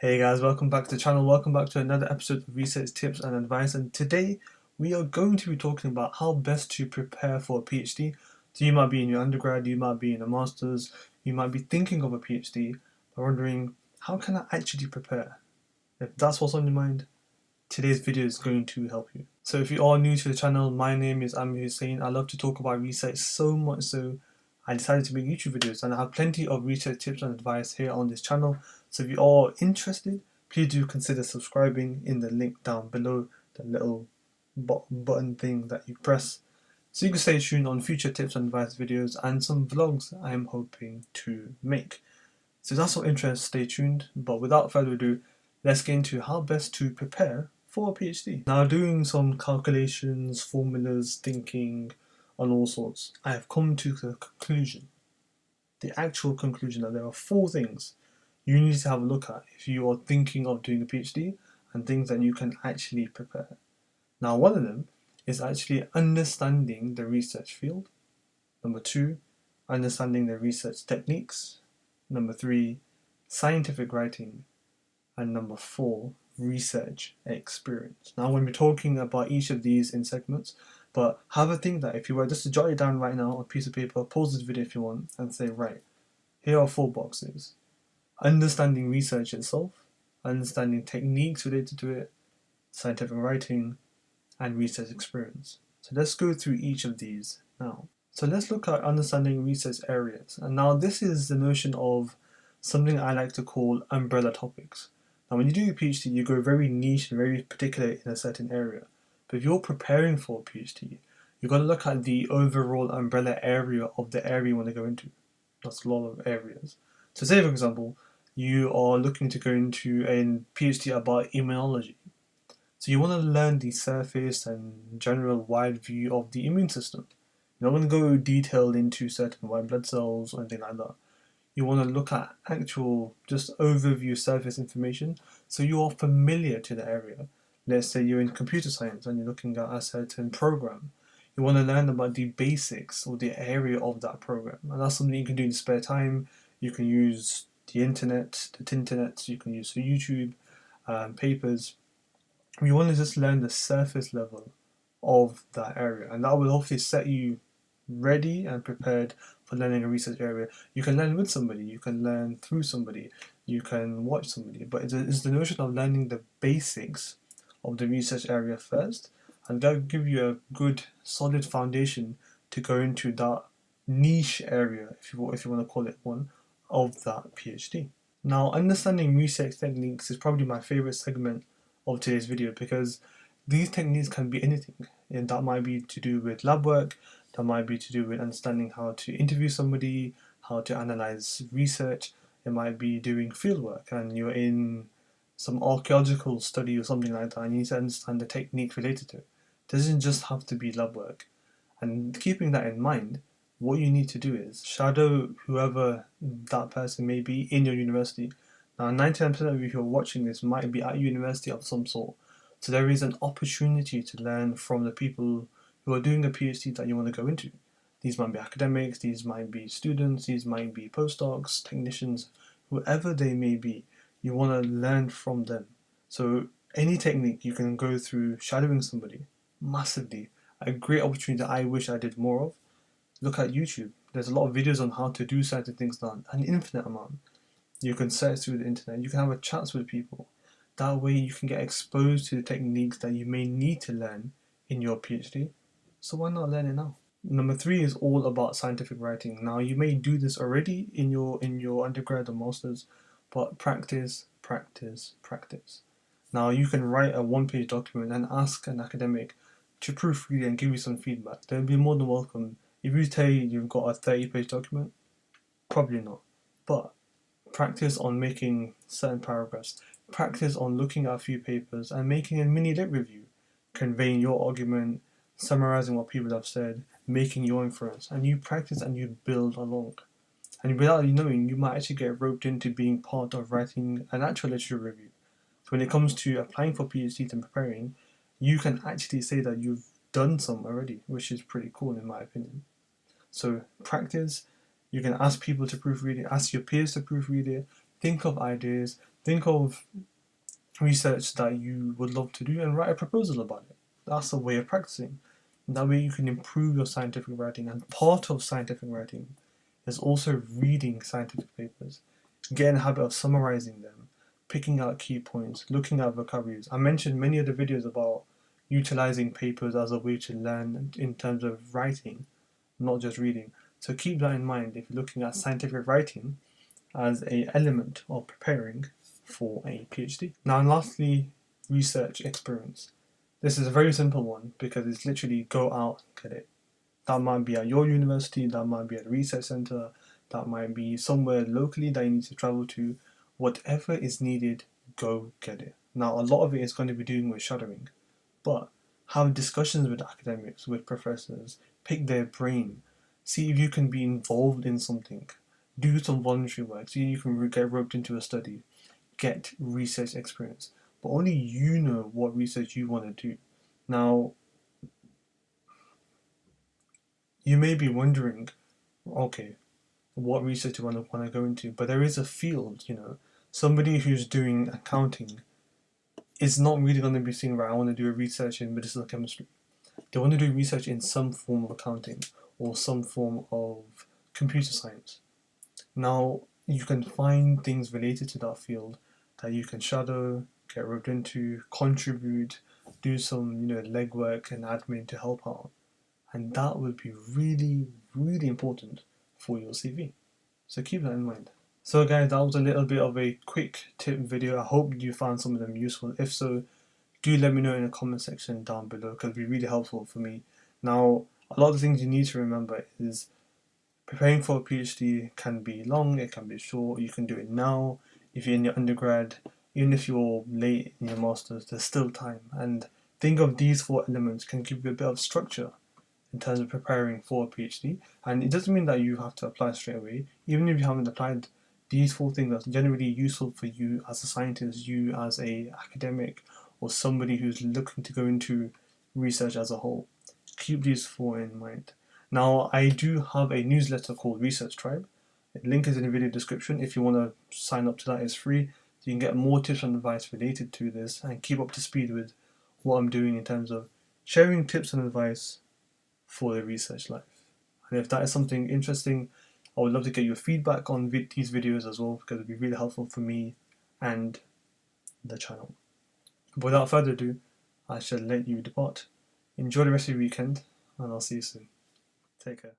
Hey guys, welcome back to the channel. Welcome back to another episode of Research Tips and Advice. And today we are going to be talking about how best to prepare for a PhD. So you might be in your undergrad, you might be in a master's, you might be thinking of a PhD, but wondering how can I actually prepare? If that's what's on your mind, today's video is going to help you. So if you are new to the channel, my name is Aamir Hussain. I love to talk about research so much so I decided to make YouTube videos, and I have plenty of research tips and advice here on this channel. So if you are interested, please do consider subscribing in the link down below, the little button thing that you press, so you can stay tuned on future tips and advice videos and some vlogs I am hoping to make. So if that's of interest, stay tuned. But without further ado, let's get into how best to prepare for a PhD. Now, doing some calculations, formulas, thinking on all sorts, I have come to the conclusion, the actual conclusion, that there are 4 things you need to have a look at if you are thinking of doing a PhD, and things that you can actually prepare. Now, one of them is actually understanding the research field. Number 2, understanding the research techniques. Number 3, scientific writing. And number 4, research experience. Now, when we're talking about each of these in segments, but have a think that if you were just to jot it down right now on a piece of paper, pause this video if you want, and say, right, here are 4 boxes. Understanding research itself, understanding techniques related to it, scientific writing, and research experience. So let's go through each of these now. So let's look at understanding research areas. And now this is the notion of something I like to call umbrella topics. Now when you do a PhD, you go very niche and very particular in a certain area. But if you're preparing for a PhD, you've got to look at the overall umbrella area of the area you want to go into. That's a lot of areas. So say, for example, you are looking to go into a PhD about immunology. So you want to learn the surface and general wide view of the immune system. You're not going to go detailed into certain white blood cells or anything like that. You want to look at actual just overview surface information so you are familiar to the area. Let's say you're in computer science and you're looking at a certain program. You want to learn about the basics or the area of that program. And that's something you can do in spare time. You can use the internet, the tinternet, you can use YouTube, papers. You want to just learn the surface level of that area. And that will hopefully set you ready and prepared for learning a research area. You can learn with somebody, you can learn through somebody, you can watch somebody. But it's the notion of learning the basics of the research area first, and that will give you a good solid foundation to go into that niche area, if you want to call it one, of that PhD. Now, understanding research techniques is probably my favorite segment of today's video, because these techniques can be anything, and that might be to do with lab work, that might be to do with understanding how to interview somebody, how to analyze research. It might be doing fieldwork and you're in some archaeological study or something like that, and you need to understand the technique related to it. It doesn't just have to be lab work. And keeping that in mind, what you need to do is shadow whoever that person may be in your university. Now, 99% of you who are watching this might be at university of some sort. So there is an opportunity to learn from the people who are doing a PhD that you want to go into. These might be academics, these might be students, these might be postdocs, technicians, whoever they may be. You want to learn from them. So any technique you can go through shadowing somebody, massively. A great opportunity that I wish I did more of. Look at YouTube. There's a lot of videos on how to do certain things done, an infinite amount. You can search through the internet, you can have a chats with people. That way you can get exposed to the techniques that you may need to learn in your PhD. So why not learn it now? Number 3 is all about scientific writing. Now, you may do this already in your undergrad or masters, but practice, practice, practice. Now, you can write a 1-page document and ask an academic to proofread it and give you some feedback. They'll be more than welcome. If you tell you you've got a 30-page document, probably not. But practice on making certain paragraphs. Practice on looking at a few papers and making a mini lit review, conveying your argument, summarizing what people have said, making your inference. And you practice and you build along. And without you knowing, you might actually get roped into being part of writing an actual literature review. So when it comes to applying for PhDs and preparing, you can actually say that you've done some already, which is pretty cool in my opinion. So practice. You can ask people to proofread it, ask your peers to proofread it, think of ideas, Think of research that you would love to do and write a proposal about it. That's a way of practicing. That way you can improve your scientific writing. And part of scientific writing is also reading scientific papers, getting a habit of summarizing them, picking out key points, looking at vocabularies. I mentioned many of the videos about utilizing papers as a way to learn in terms of writing, not just reading. So keep that in mind if you're looking at scientific writing as a element of preparing for a PhD. Now, and lastly, research experience. This is a very simple one because it's literally go out, get it. That might be at your university, that might be at a research center, that might be somewhere locally that you need to travel to. Whatever is needed, go get it. Now, a lot of it is going to be doing with shadowing, but have discussions with academics, with professors, pick their brain, see if you can be involved in something, do some voluntary work, see if you can get roped into a study, get research experience. But only you know what research you want to do. Now, you may be wondering, okay, what research do I want to go into? But there is a field, somebody who's doing accounting is not really going to be saying, right, I want to do a research in medicinal chemistry. They want to do research in some form of accounting or some form of computer science. Now, you can find things related to that field that you can shadow, get roped into, contribute, do some, legwork and admin to help out. And that will be really, really important for your CV. So keep that in mind. So guys, that was a little bit of a quick tip video. I hope you found some of them useful. If so, do let me know in the comment section down below because it'll be really helpful for me. Now, a lot of the things you need to remember is preparing for a PhD can be long, it can be short, you can do it now. If you're in your undergrad, even if you're late in your masters, there's still time. And think of these 4 elements can give you a bit of structure in terms of preparing for a PhD. And it doesn't mean that you have to apply straight away. Even if you haven't applied, these 4 things are generally useful for you as a scientist, you as a academic, or somebody who's looking to go into research as a whole. Keep these 4 in mind. Now, I do have a newsletter called ResearchTribe. The link is in the video description. If you want to sign up to that, it's free. So you can get more tips and advice related to this and keep up to speed with what I'm doing in terms of sharing tips and advice for the research life. And if that is something interesting, I would love to get your feedback on these videos as well because it would be really helpful for me and the channel. But without further ado, I shall let you depart. Enjoy the rest of your weekend and I'll see you soon. Take care.